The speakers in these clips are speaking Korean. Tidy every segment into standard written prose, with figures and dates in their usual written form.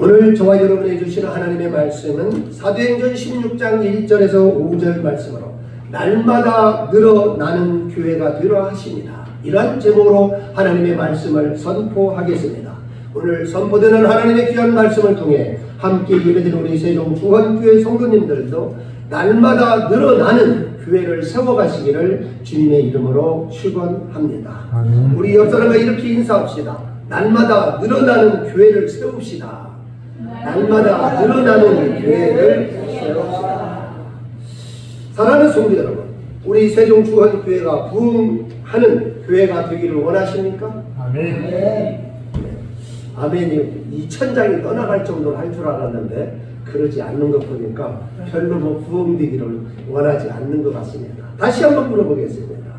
오늘 저와 여러분이 주시는 하나님의 말씀은 사도행전 16장 1절에서 5절 말씀으로 날마다 늘어나는 교회가 되라 하십니다. 이러한 제목으로 하나님의 말씀을 선포하겠습니다. 오늘 선포되는 하나님의 귀한 말씀을 통해 함께 예배드리는 우리 세종 중원교회 성도님들도 날마다 늘어나는 교회를 세워가시기를 주님의 이름으로 축원합니다. 우리 옆 사람과 이렇게 인사합시다. 날마다 늘어나는 교회를 세웁시다. 날마다 늘어나는 교회를 세웁시다. 사랑하는 성도 여러분, 우리 세종 중원교회가 부흥하는 교회가 되기를 원하십니까? 아멘. 아멘이 이 천장이 떠나갈 정도로 할 줄 알았는데 그러지 않는 것 보니까 별로 부흥되기를 원하지 않는 것 같습니다. 다시 한번 물어보겠습니다.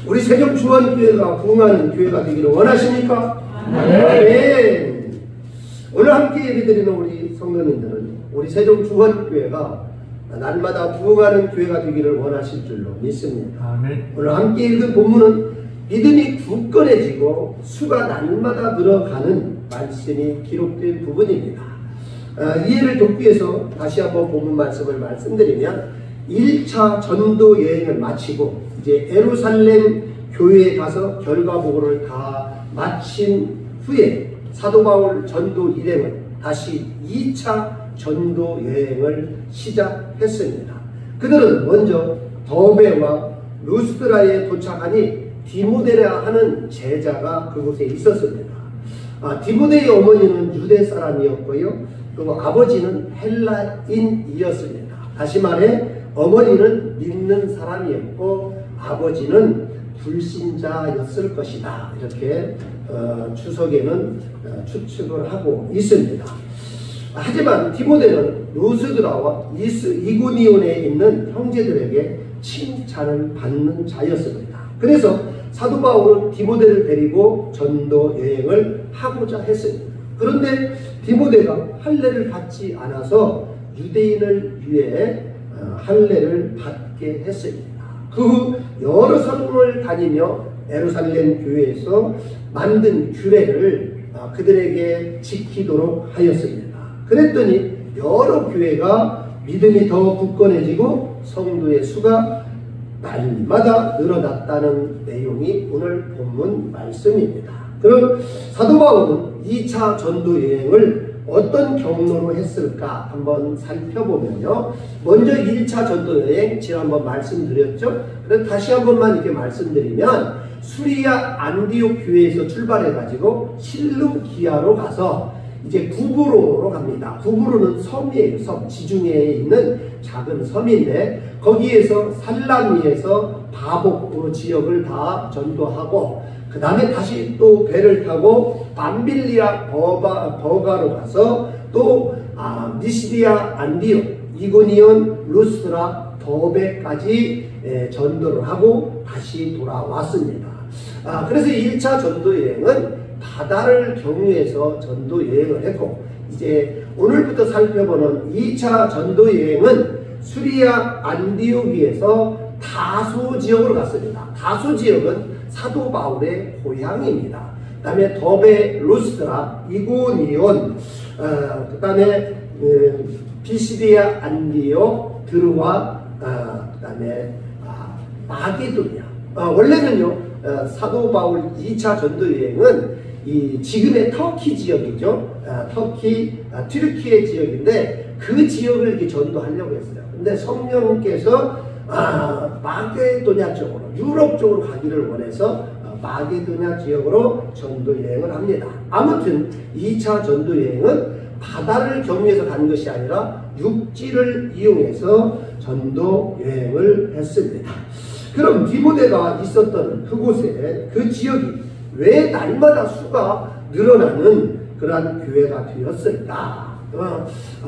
우리 세종 중원교회가 부흥하는 교회가 되기를 원하십니까? 아멘. 오늘 함께 예배드리는 우리 성도님들은 우리 세종 중원교회가 날마다 부흥하는 교회가 되기를 원하실 줄로 믿습니다. 아멘. 오늘 함께 읽은 본문은 믿음이 굳건해지고 수가 날마다 늘어가는 말씀이 기록된 부분입니다. 이해를 돕기 위해서 다시 한번 본문 말씀을 말씀드리면 1차 전도 여행을 마치고 이제 예루살렘 교회에 가서 결과 보고를 다 마친 후에 사도 바울 전도 일행은 다시 2차 전도 여행을 시작했습니다. 그들은 먼저 더베와 루스드라에 도착하니 디모데라 하는 제자가 그곳에 있었습니다. 디모데의 어머니는 유대 사람이었고요. 그리고 아버지는 헬라인이었습니다. 다시 말해 어머니는 믿는 사람이었고 아버지는 불신자였을 것이다. 이렇게 추석에는 추측을 하고 있습니다. 하지만 디모데는 루스드라와 이고니온에 있는 형제들에게 칭찬을 받는 자였습니다. 그래서 사도 바울은 디모데를 데리고 전도 여행을 하고자 했습니다. 그런데 디모데가 할례를 받지 않아서 유대인을 위해 할례를 받게 했습니다. 그 후 여러 성을 다니며 예루살렘 교회에서 만든 규례를 그들에게 지키도록 하였습니다. 그랬더니 여러 교회가 믿음이 더 굳건해지고 성도의 수가 날마다 늘어났다는 내용이 오늘 본문 말씀입니다. 그럼 사도 바울은 2차 전도 여행을 어떤 경로로 했을까 한번 살펴보면요. 먼저 1차 전도 여행 지난번 말씀드렸죠. 그래서 다시 한 번만 이렇게 말씀드리면 수리아 안디옥 교회에서 출발해 가지고 실루기아로 가서 이제 구브로로 갑니다. 구브로는 섬이에요. 섬, 지중해에 있는 작은 섬인데 거기에서 살라미에서 바복 지역을 다 전도하고 그 다음에 다시 또 배를 타고 밤빌리아 버가로 가서 또 미시디아 안디옥, 이고니온, 루스드라, 더베까지 전도를 하고 다시 돌아왔습니다. 그래서 1차 전도 여행은 바다를 경유해서 전도 여행을 했고 이제 오늘부터 살펴보는 2차 전도 여행은 수리아 안디옥에서 다소 지역으로 갔습니다. 다소 지역은 사도 바울의 고향입니다. 그 다음에 더베, 루스드라, 이고니온, 그 다음에 피시디아 안디옥, 드르와, 그 다음에 마게도냐. 원래는요 사도 바울 2차 전도 여행은 이 지금의 터키 지역이죠. 터키, 튀르키예 지역인데 그 지역을 이렇게 전도하려고 했어요. 근데 성령께서 마게도냐 쪽으로, 유럽 쪽으로 가기를 원해서 마게도냐 지역으로 전도 여행을 합니다. 아무튼 2차 전도 여행은 바다를 경유해서 간 것이 아니라 육지를 이용해서 전도 여행을 했습니다. 그럼 디모데가 있었던 그곳에 그 지역이 왜 날마다 수가 늘어나는 그러한 교회가 되었을까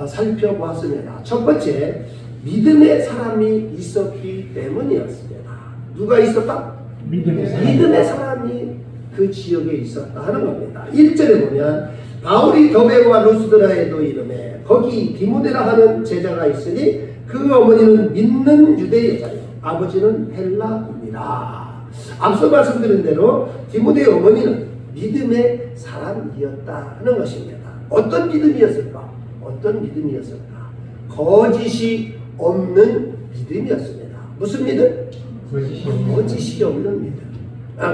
살펴보았습니다. 첫 번째, 믿음의 사람이 있었기 때문이었습니다. 누가 있었다? 믿음의 사람이 그 지역에 있었다 하는 겁니다. 1절에 보면 바울이 더베와 루스드라에도 이름에 거기 디모데라 하는 제자가 있으니 그 어머니는 믿는 유대 여자요 아버지는 헬라입니다. 앞서 말씀드린 대로 디모데의 어머니는 믿음의 사람이었다 하는 것입니다. 어떤 믿음이었을까? 어떤 믿음이었을까? 거짓이 없는 믿음이었습니다. 무슨 믿음? 거짓이 없는 믿음.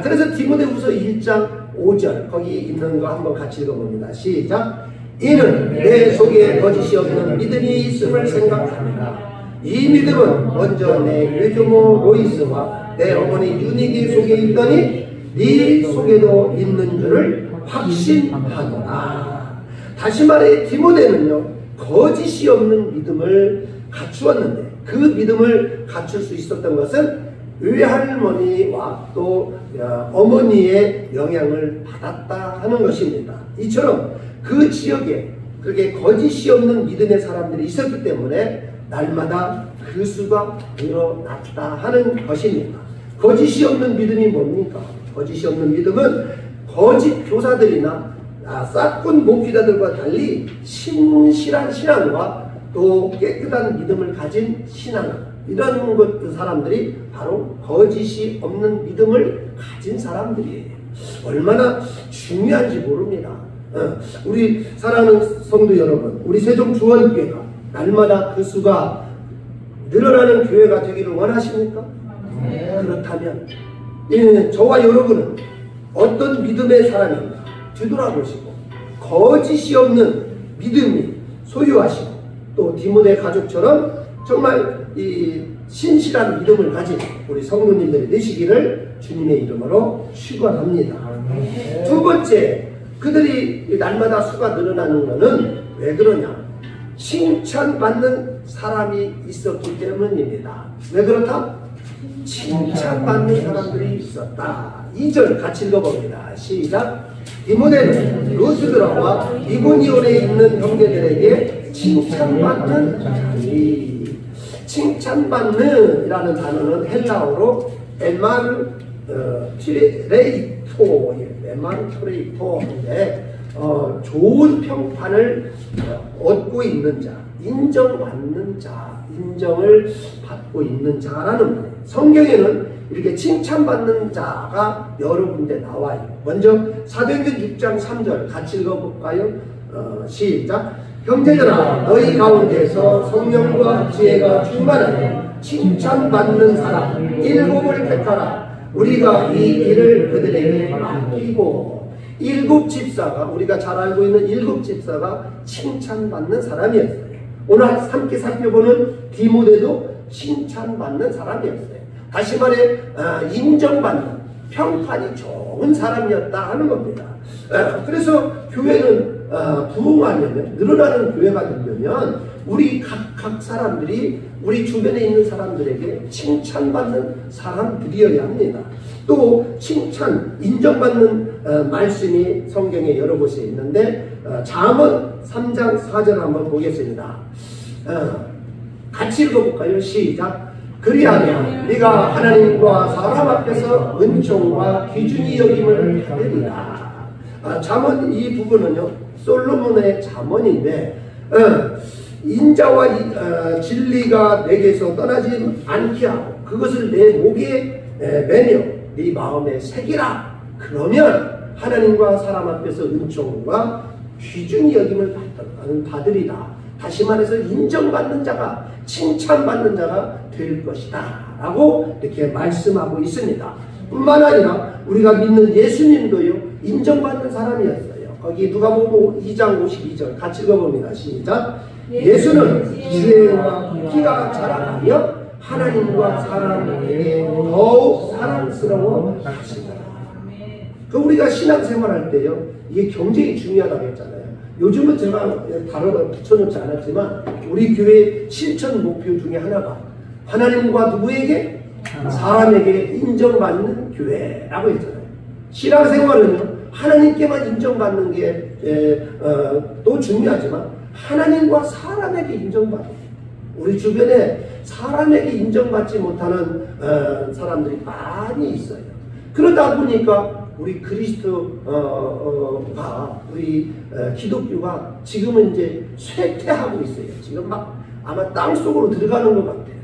그래서 디모데후서 1장 5절 거기 있는 거 한번 같이 읽어봅니다. 시작. 이는 내 속에 거짓이 없는 믿음이 있음을 생각합니다. 이 믿음은 먼저 내 유교모 로이스와 내 어머니 유니기 속에 있더니 네 속에도 있는 줄을 확신하노라. 다시 말해 디모데는요 거짓이 없는 믿음을 갖추었는데 그 믿음을 갖출 수 있었던 것은 외할머니와 또 어머니의 영향을 받았다 하는 것입니다. 이처럼 그 지역에 그렇게 거짓이 없는 믿음의 사람들이 있었기 때문에 날마다 그 수가 늘어났다 하는 것입니다. 거짓이 없는 믿음이 뭡니까? 거짓이 없는 믿음은 거짓 교사들이나 싹군 목회자들과 달리 신실한 신앙과 또 깨끗한 믿음을 가진 신앙, 이런 그 사람들이 바로 거짓이 없는 믿음을 가진 사람들이에요. 얼마나 중요한지 모릅니다. 우리 사랑하는 성도 여러분, 우리 세종주원교회가 날마다 그 수가 늘어나는 교회가 되기를 원하십니까? 그렇다면 저와 여러분은 어떤 믿음의 사람인가 뒤돌아보시고 거짓이 없는 믿음이 소유하시고 또 디모데 가족처럼 정말 이 신실한 믿음을 가진 우리 성도님들이 되시기를 주님의 이름으로 축원합니다. 두 번째, 그들이 날마다 수가 늘어나는 것은 왜 그러냐? 칭찬받는 사람이 있었기 때문입니다. 왜 그렇다? 칭찬받는 사람들이 있었다. 2절 같이 읽어봅니다. 시작. 디모데는 루스드라와 이고니온에 있는 형제들에게 칭찬받는 자니. 칭찬받는 이라는 단어는 헬라어로 에마르토레이토인데 좋은 평판을 얻고 있는 자, 인정받는 자, 인정을 받고 있는 자라는 말이에요. 성경에는 이렇게 칭찬받는 자가 여러 군데 나와요. 먼저 사도행전 6장 3절 같이 읽어볼까요? 시작. 형제들아 너희 가운데서 성령과 지혜가 충만하여 칭찬받는 사람 7을 택하라. 우리가 이 일을 그들에게 맡기고. 7 집사가, 우리가 잘 알고 있는 7 집사가 칭찬받는 사람이었어요. 오늘 함께 살펴보는 디모데도 칭찬받는 사람이었어요. 다시 말해 인정받는, 평판이 좋은 사람이었다 하는 겁니다. 그래서 교회는 부흥하려면, 늘어나는 교회가 되려면 우리 각 사람들이 우리 주변에 있는 사람들에게 칭찬받는 사람들이어야 합니다. 또 칭찬, 인정받는 말씀이 성경에 여러 곳에 있는데 잠언 3장 4절 한번 보겠습니다. 같이 읽어볼까요? 시작. 그리하면 네가 하나님과 사람 앞에서 은총과 귀중히 여김을 받으리라. 잠언 이 부분은요 솔로몬의 잠언인데 인자와 진리가 내게서 떠나지 않게 하고 그것을 내 목에 매며 네 마음에 새기라. 그러면 하나님과 사람 앞에서 은총과 귀중히 여김을 받으리라. 다시 말해서 인정받는 자가, 칭찬받는 자가 될 것이다 라고 이렇게 말씀하고 있습니다. 뿐만 아니라 우리가 믿는 예수님도요 인정받는 사람이었어요. 거기 누가복음 2장 52절 같이 읽어봅니다. 시작. 예수는 지혜와 키가 자라나며 하나님과 사람에게 더욱 사랑스러워 하시더라. 그 우리가 신앙생활할 때요 이게 굉장히 중요하다고 했잖아요. 요즘은 제가 다뤄다 붙여놓지 않았지만 우리 교회 실천 목표 중에 하나가 하나님과 누구에게? 사람에게 인정받는 교회라고 했잖아요. 신앙생활은요 하나님께만 인정받는 게 또 중요하지만 하나님과 사람에게 인정받는, 우리 주변에 사람에게 인정받지 못하는 사람들이 많이 있어요. 그러다 보니까 우리 그리스도가 우리 기독교가 지금은 이제 쇠퇴하고 있어요. 지금 막 아마 땅속으로 들어가는 것 같아요.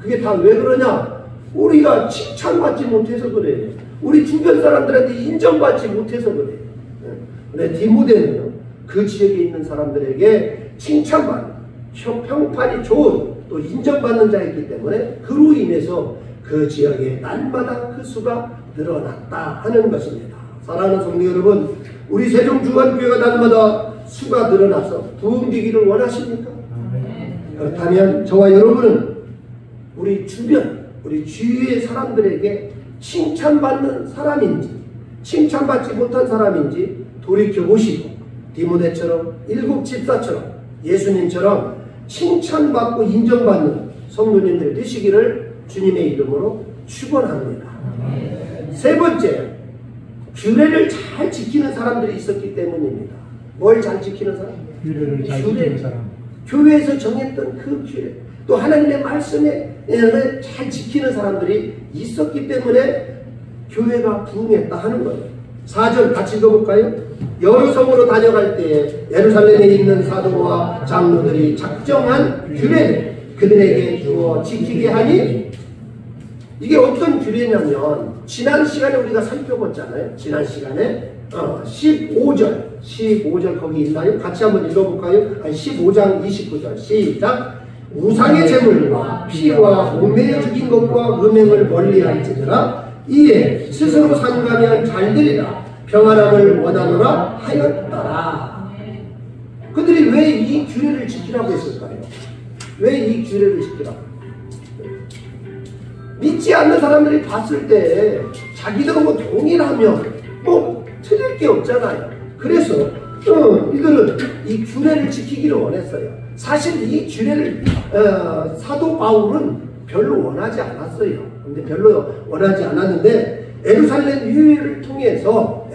그게 다 왜 그러냐? 우리가 칭찬받지 못해서 그래요. 우리 주변 사람들한테 인정받지 못해서 그래요. 근데 디모데는요 그 지역에 있는 사람들에게 칭찬받는, 평판이 좋은, 또 인정받는 자였기 때문에 그로 인해서 그 지역에 날마다 그 수가 늘어났다 하는 것입니다. 사랑하는 성도 여러분, 우리 세종중앙교회가 날마다 수가 늘어나서 부흥되기를 원하십니까? 그렇다면 저와 여러분은 우리 주변, 우리 주위의 사람들에게 칭찬받는 사람인지 칭찬받지 못한 사람인지 돌이켜보시고 디모데처럼 일곱 집사처럼 예수님처럼 칭찬받고 인정받는 성도님들 되시기를 주님의 이름으로 축원합니다. 세 번째, 규례를 잘 지키는 사람들이 있었기 때문입니다. 뭘 잘 지키는 사람? 규례를 잘 지키는 사람. 교회에서 정했던 그 규례, 또 하나님의 말씀에 잘 지키는 사람들이 있었기 때문에 교회가 부흥했다 하는 거예요. 4절 같이 읽어볼까요? 여러 성으로 다녀갈 때에 예루살렘에 있는 사도와 장로들이 작정한 규례를 그들에게 주어 지키게 하니, 이게 어떤 규례냐면 지난 시간에 우리가 살펴봤잖아요. 지난 시간에 15절 거기 있나요? 같이 한번 읽어볼까요? 15장 29절 시작. 우상의 제물과 피와 몸매에 죽인 것과 음행을 멀리할지니라. 이에 스스로 삼가면 잘되리라. 평안함을 원하노라 하였더라. 그들이 왜 이 규례를 지키라고 했을까요? 왜 이 규례를 지키라고? 믿지 않는 사람들이 봤을 때 자기들하고 동일하면 뭐 틀릴 게 없잖아요. 그래서 이들은 이 규례를 지키기를 원했어요. 사실 이 규례를 사도 바울은 별로 원하지 않았어요. 근데 별로 원하지 않았는데 예루살렘 유의를 통해서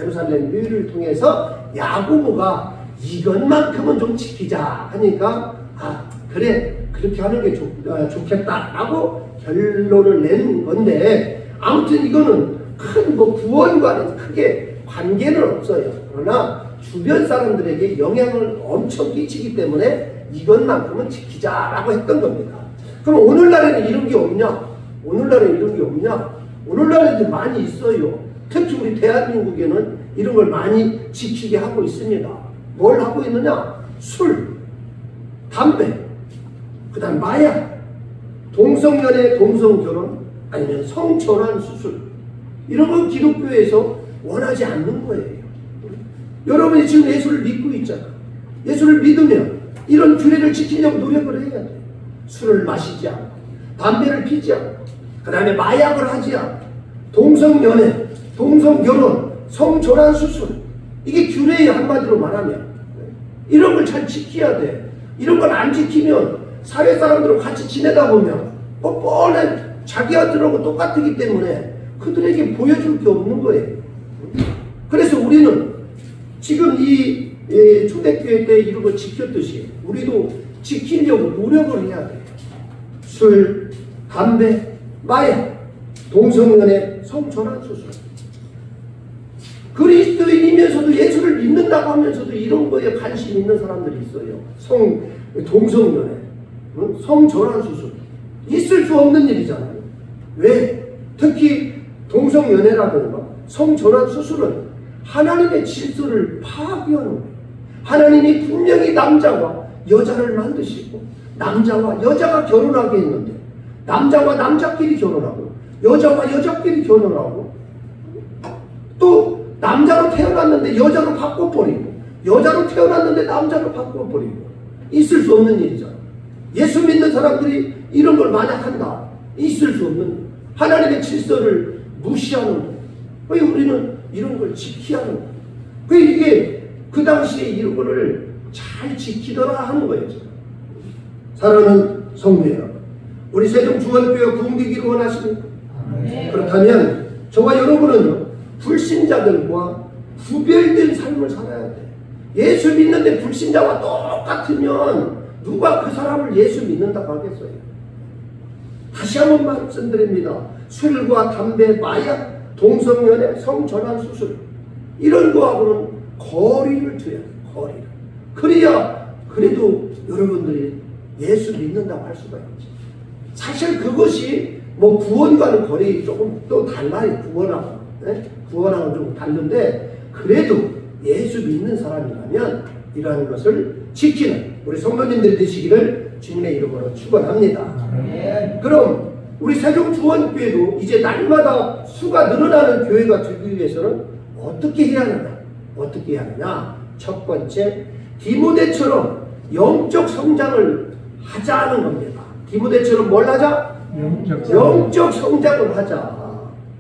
야고보가 이것만큼은 좀 지키자 하니까 그래 그렇게 하는 게 좋겠다라고 결론을 낸 건데, 아무튼 이거는 큰 구원과는 크게 관계는 없어요. 그러나 주변 사람들에게 영향을 엄청 끼치기 때문에 이것만큼은 지키자라고 했던 겁니다. 그럼 오늘날에는 이런 게 없냐? 오늘날에도 많이 있어요. 특히 우리 대한민국에는 이런 걸 많이 지키게 하고 있습니다. 뭘 하고 있느냐? 술, 담배, 그 다음 마약, 동성연애, 동성결혼, 아니면 성전환 수술, 이런 건 기독교에서 원하지 않는 거예요. 여러분이 지금 예수를 믿고 있잖아. 예수를 믿으면 이런 규례를 지키려고 노력을 해야 돼. 술을 마시지 않고, 담배를 피지 않고, 그 다음에 마약을 하지 않고, 동성연애, 동성결혼, 성전환 수술, 이게 규례의 한마디로 말하면 이런 걸 잘 지켜야 돼. 이런 걸 안 지키면 사회 사람들과 같이 지내다 보면 뻔뻔해 자기들하고 똑같기 때문에 그들에게 보여줄 게 없는 거예요. 그래서 우리는 지금 이 초대교회 때 이런 거 지켰듯이 우리도 지키려고 노력을 해야 돼요. 술, 담배, 마약, 동성연애, 성전환 수술. 그리스도인이면서도 예수를 믿는다고 하면서도 이런 거에 관심 있는 사람들이 있어요. 동성연애, 성전환 수술. 있을 수 없는 일이잖아요. 왜? 특히 동성연애라든가 성전환 수술은 하나님의 질서를 파괴하는 거예요. 하나님이 분명히 남자와 여자를 만드시고 남자와 여자가 결혼하게 했는데 남자와 남자끼리 결혼하고 여자와 여자끼리 결혼하고 또 남자로 태어났는데 여자로 바꿔버리고 여자로 태어났는데 남자로 바꿔버리고 있을 수 없는 일이잖아. 예수 믿는 사람들이 이런 걸 만약 한다. 있을 수 없는 하나님의 질서를 무시하는 거예요. 왜 우리는 이런 걸 지켜야 하는 거예요? 왜 이게 그 당시에 이런 거를 잘 지키더라 하는 거예요. 사랑하는 성도 여러분, 우리 세종중앙교회가 부흥되기를 원하십니까? 그렇다면 저와 여러분은요, 불신자들과 구별된 삶을 살아야 돼. 예수 믿는데 불신자와 똑같으면 누가 그 사람을 예수 믿는다고 하겠어요? 다시 한번 말씀드립니다. 술과 담배, 마약, 동성연애, 성전환 수술, 이런 거하고는 거리를 둬야 돼. 거리를. 그래야 그래도 여러분들이 예수 믿는다고 할 수가 있지. 사실 그것이 구원과는 거리 조금 또 달라요. 구원하고. 네? 구원하고는 좀 다른데 그래도 예수 믿는 사람이라면 이러한 것을 지키는 우리 성도님들 되시기를 주님의 이름으로 축원합니다. 그럼 우리 세종주원교회도 이제 날마다 수가 늘어나는 교회가 되기 위해서는 어떻게 해야 하느냐? 어떻게 해야 하느냐? 첫 번째, 디모데처럼 영적 성장을 하자는 겁니다. 디모데처럼 뭘 하자? 영적 성장을 하자.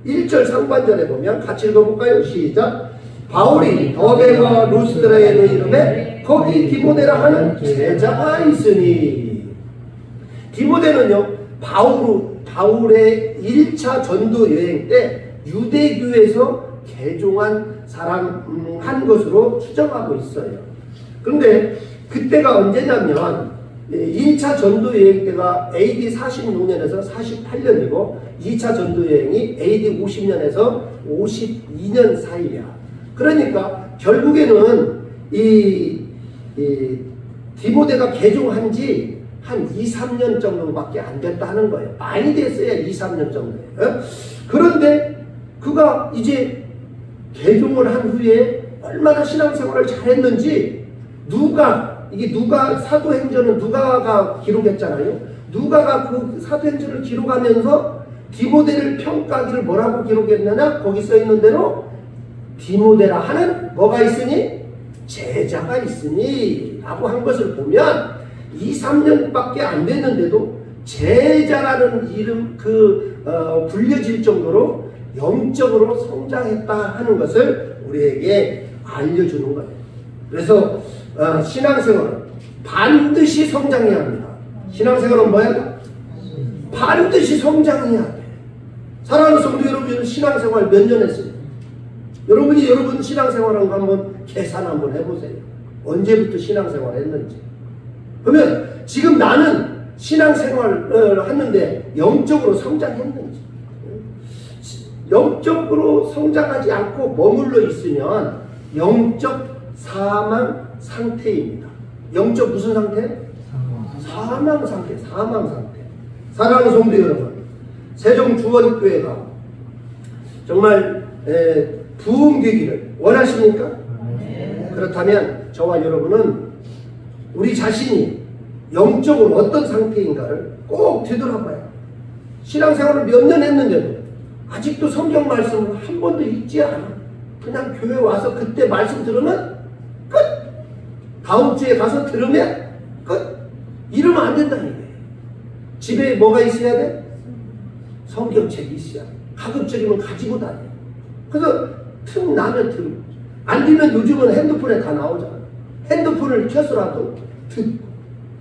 1절 상반절에 보면 같이 읽어볼까요? 시작. 바울이 더베와 루스드라에 이름에 거기 디모데라 하는 제자가 있으니. 디모데는요, 바울의 1차 전도 여행 때 유대교에서 개종한 사람 한 것으로 추정하고 있어요. 그런데 그때가 언제냐면 1차 전도 여행 때가 AD 46년에서 48년이고 2차 전도 여행이 AD 50년에서 52년 사이야. 그러니까 결국에는 이 디모데가 개종한 지 한 2, 3년 정도밖에 안 됐다 하는 거예요. 많이 됐어야 2, 3년 정도예요. 그런데 그가 이제 개종을 한 후에 얼마나 신앙생활을 잘했는지 누가 사도행전은 누가가 기록했잖아요. 누가가 그 사도행전을 기록하면서 디모데를 평가하기를 뭐라고 기록했느냐? 거기 써 있는 대로 디모데라 하는 뭐가 있으니? 제자가 있으니 라고 한 것을 보면 2, 3년밖에 안 됐는데도 제자라는 이름 불려질 정도로 영적으로 성장했다 하는 것을 우리에게 알려주는 거예요. 그래서 신앙생활은 반드시 성장해야 합니다. 신앙생활은 뭐야? 반드시 성장해야 돼. 사랑하는 성도 여러분, 신앙생활 몇 년 했어요? 여러분 신앙생활한 거 한번 계산 한번 해보세요. 언제부터 신앙생활 했는지. 그러면 지금 나는 신앙생활을 하는데 영적으로 성장했는지. 영적으로 성장하지 않고 머물러 있으면 영적 사망 상태입니다. 영적 무슨 상태? 사망 상태. 사랑하는 성도 여러분, 세종주원교회가 정말 부흥되기를 원하십니까? 그렇다면 저와 여러분은 우리 자신이 영적으로 어떤 상태인가를 꼭 되돌아봐요. 신앙생활을 몇 년 했는데도 아직도 성경 말씀을 한 번도 읽지 않아. 그냥 교회 와서 그때 말씀 들으면 끝! 다음 주에 가서 들으면 끝! 이러면 안 된다는 거예요. 집에 뭐가 있어야 돼? 성경책이 있어야 돼. 가급적이면 가지고 다녀. 그래서 틈 나면 들고, 안 되면 요즘은 핸드폰에 다 나오잖아. 핸드폰을 켜서라도 듣고,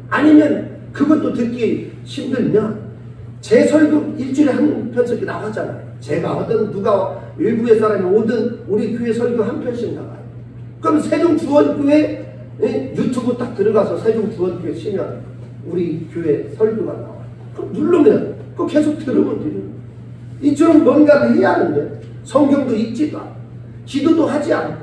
아니면 그것도 듣기 힘들면 제 설교 일주일에 한 편씩 나왔잖아요. 제가 어떤 누가 외부의 사람이 오든 우리 교회 설교 한 편씩 나가요. 그럼 세종주원교회 유튜브 딱 들어가서 세종주원교회 치면 우리 교회 설교가 나와요. 그럼 누르면 그거 계속 들으면 돼요. 이처럼 뭔가를 해야 하는데 성경도 읽지도 않고 기도도 하지 않고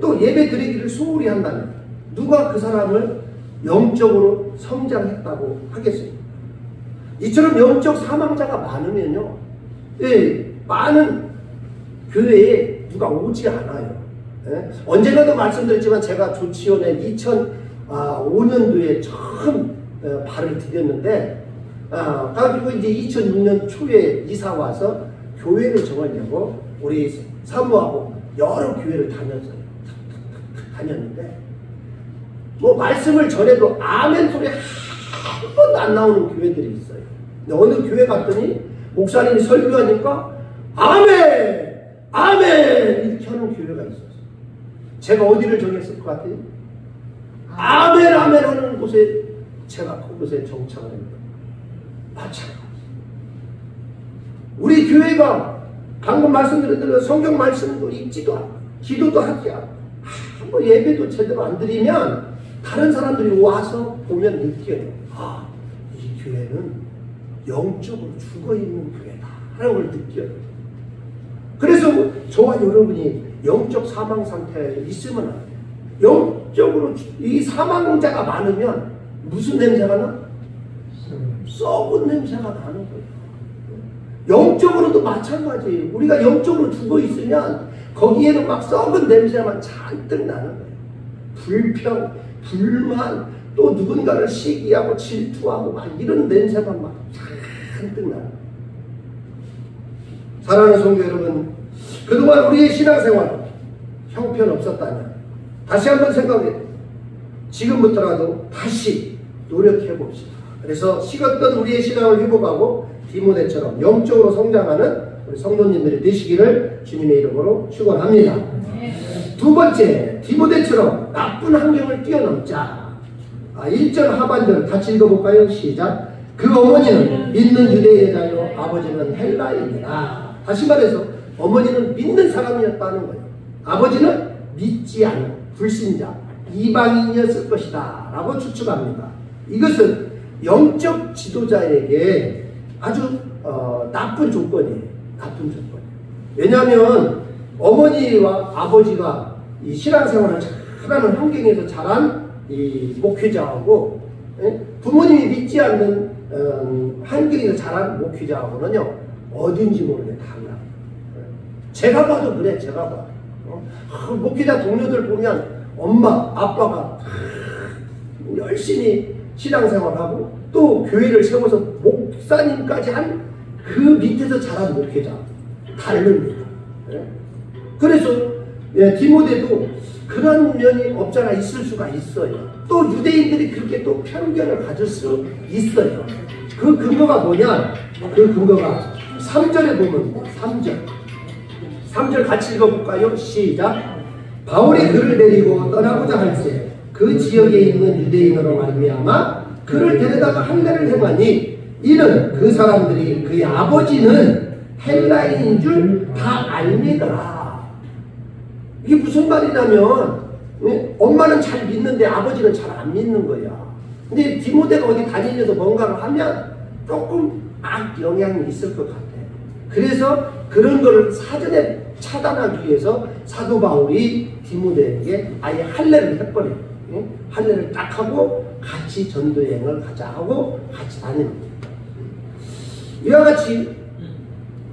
또 예배 드리기를 소홀히 한다면 누가 그 사람을 영적으로 성장했다고 하겠습니까? 이처럼 영적 사망자가 많으면요, 많은 교회에 누가 오지 않아요. 언젠가도 말씀드렸지만 제가 조치원에 2005년도에 처음 발을 디뎠는데, 가지고 이제 2006년 초에 이사 와서 교회를 정하려고 우리 사모하고 여러 교회를 다녔는데, 뭐 말씀을 전해도 아멘 소리 한 번도 안 나오는 교회들이 있어요. 근데 어느 교회 갔더니 목사님이 설교하니까 아멘! 아멘! 이렇게 하는 교회가 있었어요. 제가 어디를 정했을 것 같아요? 아멘! 아멘! 하는 곳에 제가 그곳에 정착을 합니다. 마찬가지. 우리 교회가 방금 말씀드린 대로 성경 말씀도 읽지도 않고 기도도 하지 않고 뭐 예배도 제대로 안 드리면 다른 사람들이 와서 보면 느껴요. 아, 이 교회는 영적으로 죽어있는 교회다 하는 걸 느껴요. 그래서 저와 여러분이 영적 사망 상태에 있으면 안 돼요. 영적으로 이 사망자가 많으면 무슨 냄새가 나? 썩은 냄새가 나는 거예요. 영적으로도 마찬가지예요. 우리가 영적으로 죽어 있으면 거기에는 막 썩은 냄새만 잔뜩 나는 거예요. 불평, 불만, 또 누군가를 시기하고 질투하고 막 이런 냄새만 막 잔뜩 나요. 사랑하는 성도 여러분, 그동안 우리의 신앙생활 형편없었다면 다시 한번 생각해 지금부터라도 다시 노력해 봅시다. 그래서 식었던 우리의 신앙을 회복하고 디모데처럼 영적으로 성장하는 우리 성도님들이 되시기를 주님의 이름으로 축원합니다. 두 번째, 디모데처럼 나쁜 환경을 뛰어넘자. 1절 하반절 같이 읽어볼까요? 시작. 그 어머니는 믿는 유대 여자요 아버지는 헬라인이라. 다시 말해서 어머니는 믿는 사람이었다는 거예요. 아버지는 믿지 않은 불신자 이방인이었을 것이다 라고 추측합니다. 이것은 영적 지도자에게 아주 나쁜 조건이에요. 나쁜 조건. 왜냐하면 어머니와 아버지가 이 신앙생활을 잘하는 환경에서 자란 이 목회자하고 부모님이 믿지 않는 환경에서 자란 목회자하고는요 어딘지 모르게 달라. 제가 봐도 그래. 제가 봐. 목회자 동료들 보면 엄마 아빠가 열심히 신앙생활하고 또 교회를 세워서 목사님까지 한 그 밑에서 자란 목회자 다릅니다. 그래서 디모데도 그런 면이 없잖아 있을 수가 있어요. 또 유대인들이 그렇게 또 편견을 가질 수 있어요. 그 근거가 뭐냐? 그 근거가 3절에 보면 3절 같이 읽어볼까요? 시작. 바울이 그를 데리고 떠나고자 할 때 그 지역에 있는 유대인으로 말미암아 그를 데려다가 할례를 행하니 이는 그 사람들이 그의 아버지는 헬라인인 줄 다 알미더라. 이게 무슨 말이냐면 엄마는 잘 믿는데 아버지는 잘 안 믿는 거야. 근데 디모데가 어디 다니면서 뭔가를 하면 조금 악영향이 있을 것 같아. 그래서 그런 거를 사전에 차단하기 위해서 사도 바울이 디모데에게 아예 할례를 해버려요. 할례를 딱 하고 같이 전도여행을 가자 하고 같이 다니는 거예요. 이와 같이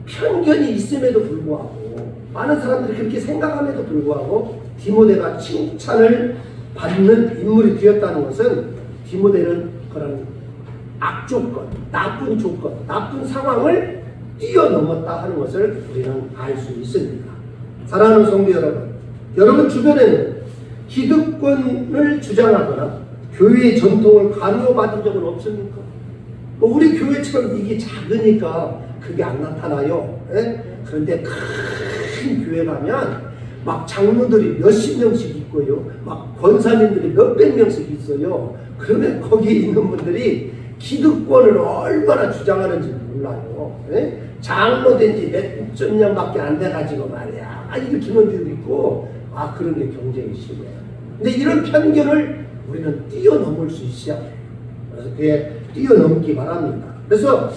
편견이 있음에도 불구하고 많은 사람들이 그렇게 생각함에도 불구하고 디모데가 칭찬을 받는 인물이 되었다는 것은 디모데는 그런 악조건, 나쁜 조건, 나쁜 상황을 뛰어넘었다 하는 것을 우리는 알 수 있습니다. 사랑하는 성도 여러분, 여러분 주변에는 기득권을 주장하거나 교회의 전통을 강요받은 적은 없습니까? 우리 교회처럼 이게 작으니까 그게 안 나타나요. 그런데 큰 교회 가면 막 장로들이 몇십 명씩 있고요. 막 권사님들이 몇백 명씩 있어요. 그러면 거기에 있는 분들이 기득권을 얼마나 주장하는지 몰라요. 장로 된 지 몇십 년밖에 안 돼가지고 말이야. 이렇게 분들도 있고, 그런 게 경쟁이 심해요. 근데 이런 편견을 우리는 뛰어넘을 수 있어요. 그래서 그게 뛰어넘기 바랍니다. 그래서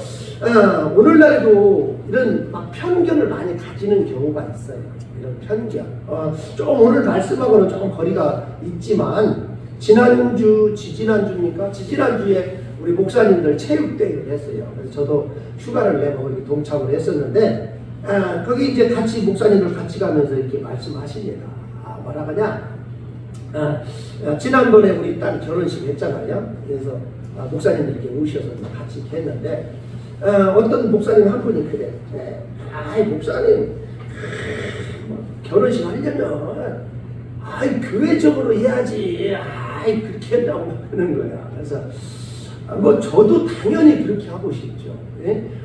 오늘날에도 이런 막 편견을 많이 가지는 경우가 있어요. 이런 편견. 좀 오늘 말씀하고는 조금 거리가 있지만 지난주, 지지난주입니까? 지지난주에 우리 목사님들 체육대회를 했어요. 그래서 저도 휴가를 내고 이렇게 동참을 했었는데 거기 이제 같이 목사님들 같이 가면서 이렇게 말씀하십니다. 뭐라 하냐? 지난번에 우리 딸 결혼식 했잖아요. 그래서 목사님들이 이렇게 오셔서 같이 했는데 어떤 목사님 한 분이 그래. 목사님 결혼식 하려면 교회적으로 해야지. 그렇게 한다고 하는 거야. 그래서 저도 당연히 그렇게 하고 싶죠.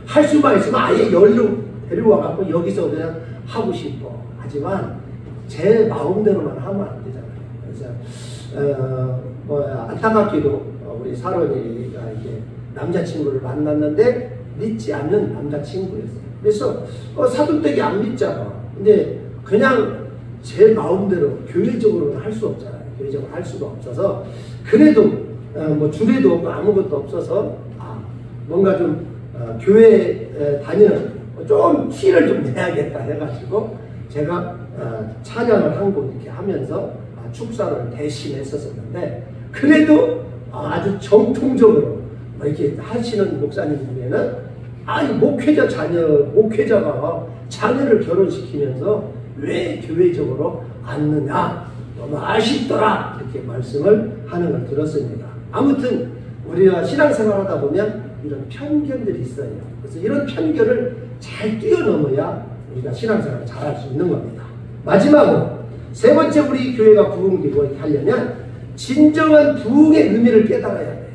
할 수만 있으면 아예 열로 데려와갖고 여기서 그냥 하고 싶어. 하지만 제 마음대로만 하면 안 되잖아요. 그래서 안타깝게도 우리 사론이가 이제 남자친구를 만났는데 믿지 않는 남자친구였어요. 그래서 사돈댁이 안 믿잖아. 근데 그냥 제 마음대로 교회적으로는 할 수 없잖아요. 교회적으로 할 수가 없어서 그래도 주례도 없고 아무것도 없어서 뭔가 좀 교회 다니는 좀 티를 좀 내야겠다 해가지고 제가 찬양을 한 곡 이렇게 하면서 축사를 대신 했었는데 그래도 아주 정통적으로 이렇게 하시는 목사님 중에는 목회자가 자녀를 결혼시키면서 왜 교회적으로 앉느냐 너무 아쉽더라 이렇게 이렇게 말씀을 하는 걸 들었습니다. 아무튼 우리가 신앙생활하다 보면 이런 편견들이 있어요. 그래서 이런 편견을 잘 뛰어넘어야 우리가 신앙생활을 잘할 수 있는 겁니다. 마지막으로 세 번째 우리 교회가 부흥되고 하려면 진정한 부흥의 의미를 깨달아야 돼.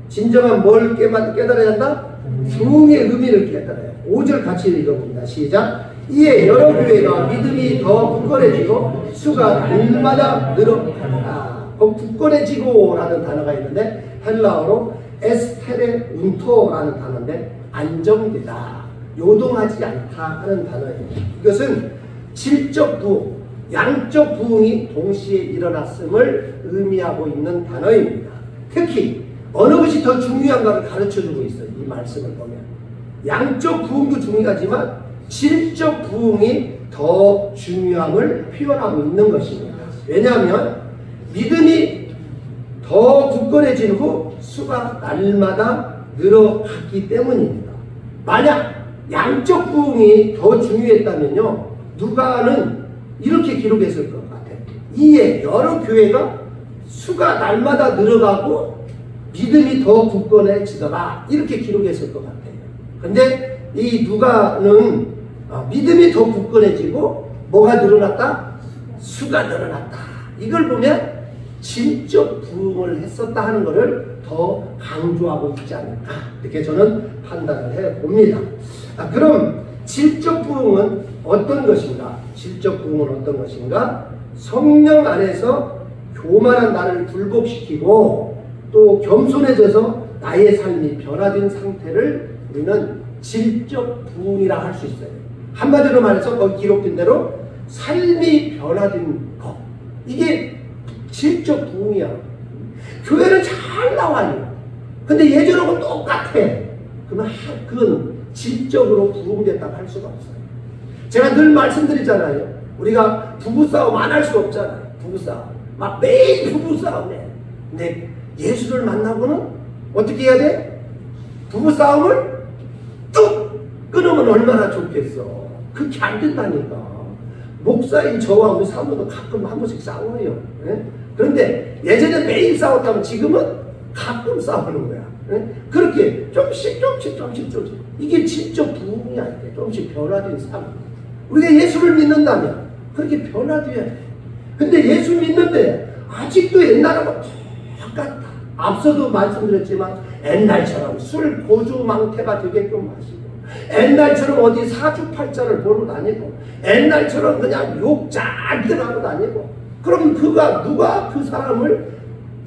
진정한 뭘 깨달아야 한다? 부흥의 의미를 깨달아야 돼. 5절 같이 읽어봅니다. 시작. 이에 여러 교회가 믿음이 더 굳건해지고 수가 날마다 늘어간다. 굳건해지고 라는 단어가 있는데 헬라어로 에스테레 운토라는 단어인데 안정되다, 요동하지 않다 하는 단어예요. 이것은 질적 부흥, 양적 부흥이 동시에 일어났음을 의미하고 있는 단어입니다. 특히 어느 것이 더 중요한가를 가르쳐주고 있어요. 이 말씀을 보면 양적 부흥도 중요하지만 질적 부흥이 더 중요함을 표현하고 있는 것입니다. 왜냐하면 믿음이 더 굳건해진 후 수가 날마다 늘어갔기 때문입니다. 만약 양적 부흥이 더 중요했다면요, 누가는 이렇게 기록했을 것 같아요. 이에 여러 교회가 수가 날마다 늘어가고 믿음이 더 굳건해지더라, 이렇게 기록했을 것 같아요. 근데 이 누가는 믿음이 더 굳건해지고 뭐가 늘어났다? 수가 늘어났다. 이걸 보면 질적 부흥을 했었다 하는 것을 더 강조하고 있지 않을까, 이렇게 저는 판단을 해봅니다. 그럼 질적 부흥은 어떤 것인가? 질적 부흥은 어떤 것인가? 성령 안에서 교만한 나를 굴복시키고 또 겸손해져서 나의 삶이 변화된 상태를 우리는 질적 부흥이라 할 수 있어요. 한마디로 말해서 거기 기록된 대로 삶이 변화된 것, 이게 질적 부흥이야. 교회는 잘 나와요. 근데 예전하고 똑같아. 그러면 그건 질적으로 부흥됐다고 할 수가 없어요. 제가 늘 말씀드리잖아요. 우리가 부부싸움 안 할 수 없잖아요. 부부싸움. 막 매일 부부싸움해. 근데 예수를 만나고는 어떻게 해야 돼? 부부싸움을 뚝 끊으면 얼마나 좋겠어. 그렇게 안 된다니까. 목사인 저와 우리 사모도 가끔 한 번씩 싸워요. 예? 그런데 예전에 매일 싸웠다면 지금은 가끔 싸우는 거야. 예? 그렇게 조금씩. 이게 진짜 부흥이야. 조금씩 변화된 삶. 우리가 예수를 믿는다면 그렇게 변화돼야 돼. 근데 예수 믿는데 아직도 옛날하고 똑같다. 앞서도 말씀드렸지만 옛날처럼 술 고주망태가 되게끔 마시고, 옛날처럼 어디 사주팔자를 보러 다니고, 옛날처럼 그냥 욕 잘들 하고 다니고, 그럼 누가 그 사람을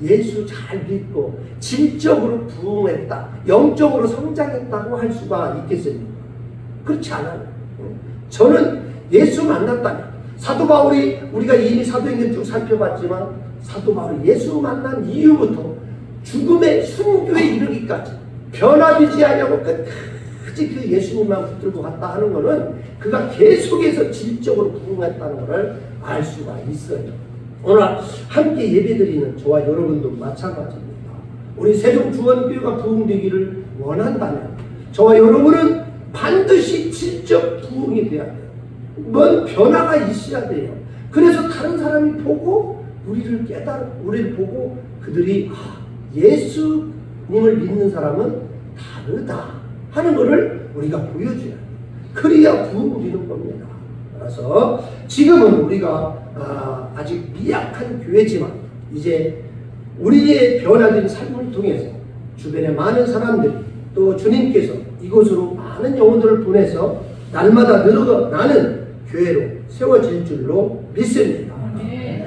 예수 잘 믿고 질적으로 부흥했다, 영적으로 성장했다고 할 수가 있겠습니까? 그렇지 않아요. 저는 예수 만났다면, 사도 바울이, 우리가 이미 사도행전 쭉 살펴봤지만 사도 바울이 예수 만난 이후부터 죽음의 순교에 이르기까지 변화되지 않냐고 끝까지 그 예수님만 붙들고 갔다 하는 것은 그가 계속해서 질적으로 부흥했다는 것을 알 수가 있어요. 오늘 함께 예배드리는 저와 여러분도 마찬가지입니다. 우리 세종주원교회가 부흥되기를 원한다면 저와 여러분은 반드시 질적 부흥이 돼야 돼요. 뭔 변화가 있어야 돼요. 그래서 다른 사람이 보고 우리를 우리를 보고 그들이 예수님을 믿는 사람은 다르다 하는 것을 우리가 보여줘야 돼요. 그래야 부흥되는 겁니다. 그래서 지금은 우리가 아직 미약한 교회지만 이제 우리의 변화된 삶을 통해서 주변의 많은 사람들이 또 주님께서 이곳으로 많은 영혼들을 보내서 날마다 늘어나는 교회로 세워질 줄로 믿습니다.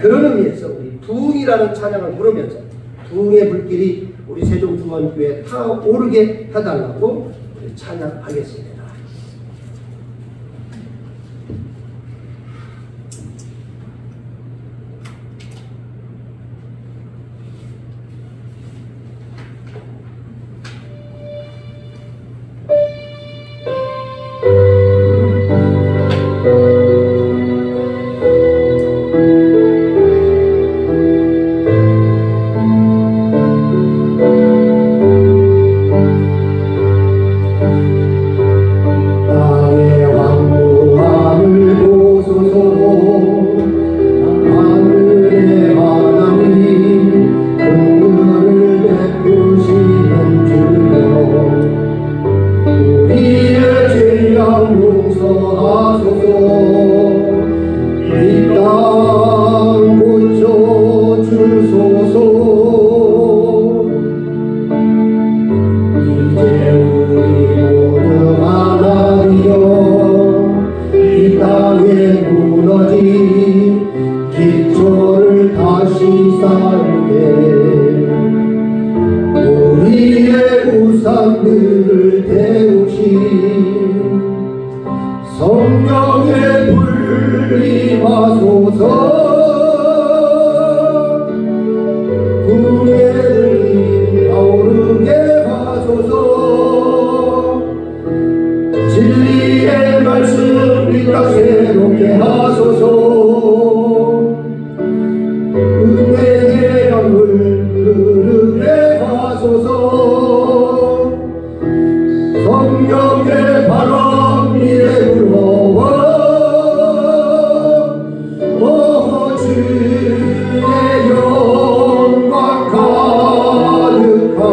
그런 의미에서 우리 부흥이라는 찬양을 부르면서 부흥의 불길이 우리 세종주원교회에 타오르게 해달라고 우리 찬양하겠습니다. 하소서. 성령의 바람 위에 불어와 주의 영광 가득한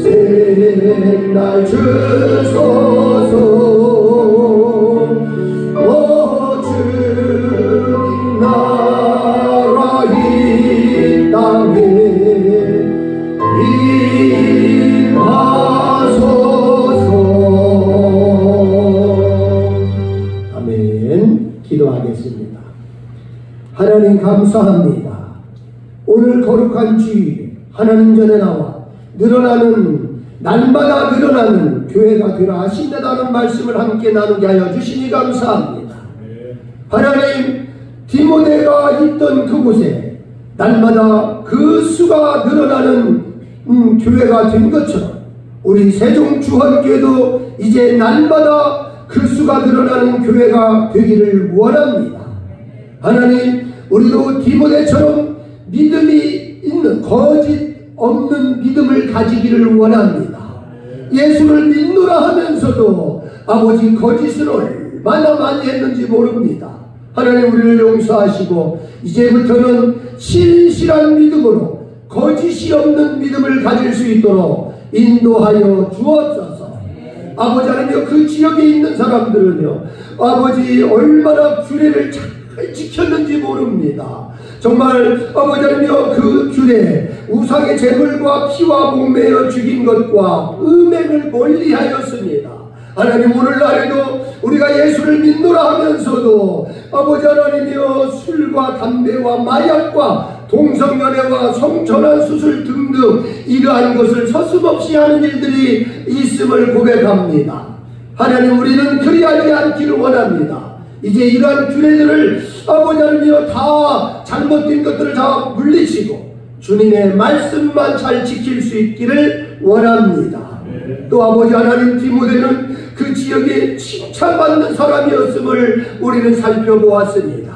새날 주소서. 주님 나라 이 땅에 임하소서. 아멘. 기도하겠습니다. 하나님 감사합니다. 오늘 거룩한 주일에 하나님 전에 나와 날마다 늘어나는 교회가 되라 하신다는 말씀을 함께 나누게 하여 주시니 감사합니다. 하나님, 디모데가 있던 그곳에 날마다 그 수가 늘어나는 교회가 된 것처럼 우리 세종주헌교회도 이제 날마다 그 수가 늘어나는 교회가 되기를 원합니다. 하나님, 우리도 디모데처럼 믿음이 있는 거짓 없는 믿음을 가지기를 원합니다. 예수를 믿노라 하면서도 아버지 거짓을 얼마나 많이 했는지 모릅니다. 하나님, 우리를 용서하시고 이제부터는 신실한 믿음으로 거짓이 없는 믿음을 가질 수 있도록 인도하여 주옵소서. 아버지 하나님, 그 지역에 있는 사람들은요, 아버지 얼마나 규례를 잘 지켰는지 모릅니다. 정말 아버지 하나님, 그 규례, 우상의 제물과 피와 목매어 죽인 것과 음행을 멀리하였습니다. 하나님, 오늘날에도 우리가 예수를 믿노라 하면서도 아버지 하나님이여 술과 담배와 마약과 동성연애와 성전환 수술 등등 이러한 것을 서슴없이 하는 일들이 있음을 고백합니다. 하나님, 우리는 그리하지 않기를 원합니다. 이제 이러한 규례들을 아버지 하나님이여 다 잘못된 것들을 다 물리치고 주님의 말씀만 잘 지킬 수 있기를 원합니다. 또 아버지 하나님, 디모데는 그 지역에 칭찬받는 사람이었음을 우리는 살펴보았습니다.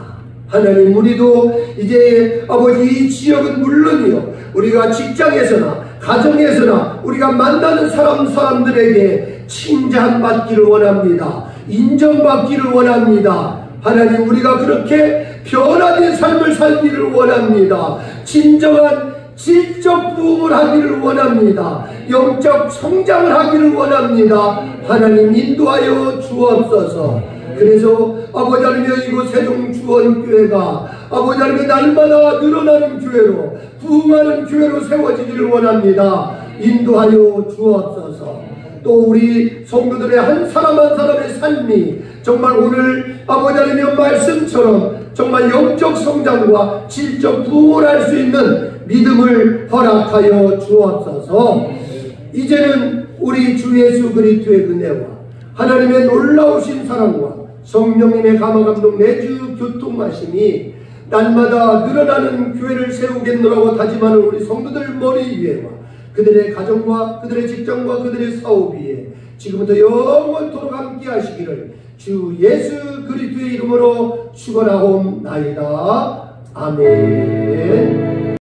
하나님, 우리도 이제 아버지 이 지역은 물론이요, 우리가 직장에서나 가정에서나 우리가 만나는 사람들에게 칭찬받기를 원합니다. 인정받기를 원합니다. 하나님, 우리가 그렇게 변화된 삶을 살기를 원합니다. 진정한 질적 부흥을 하기를 원합니다. 영적 성장을 하기를 원합니다. 하나님, 인도하여 주옵소서. 그래서 아버지 하나님, 이곳 세종주헌교회가 아버지 하나님 날마다 늘어나는 교회로, 부흥하는 교회로 세워지기를 원합니다. 인도하여 주옵소서. 또 우리 성도들의 한 사람 한 사람의 삶이 정말 오늘 아버지 하나님의 말씀처럼 정말 영적 성장과 질적 부흥을 할 수 있는 믿음을 허락하여 주옵소서. 이제는 우리 주 예수 그리스도의 은혜와 하나님의 놀라우신 사랑과 성령님의 감화감동 내주 교통하심이 날마다 늘어나는 교회를 세우겠노라고 다짐하는 우리 성도들 머리 위에와 그들의 가정과 그들의 직장과 그들의 사업 위에 지금부터 영원토록 함께 하시기를 주 예수 그리스도의 이름으로 축원하옵나이다. 아멘.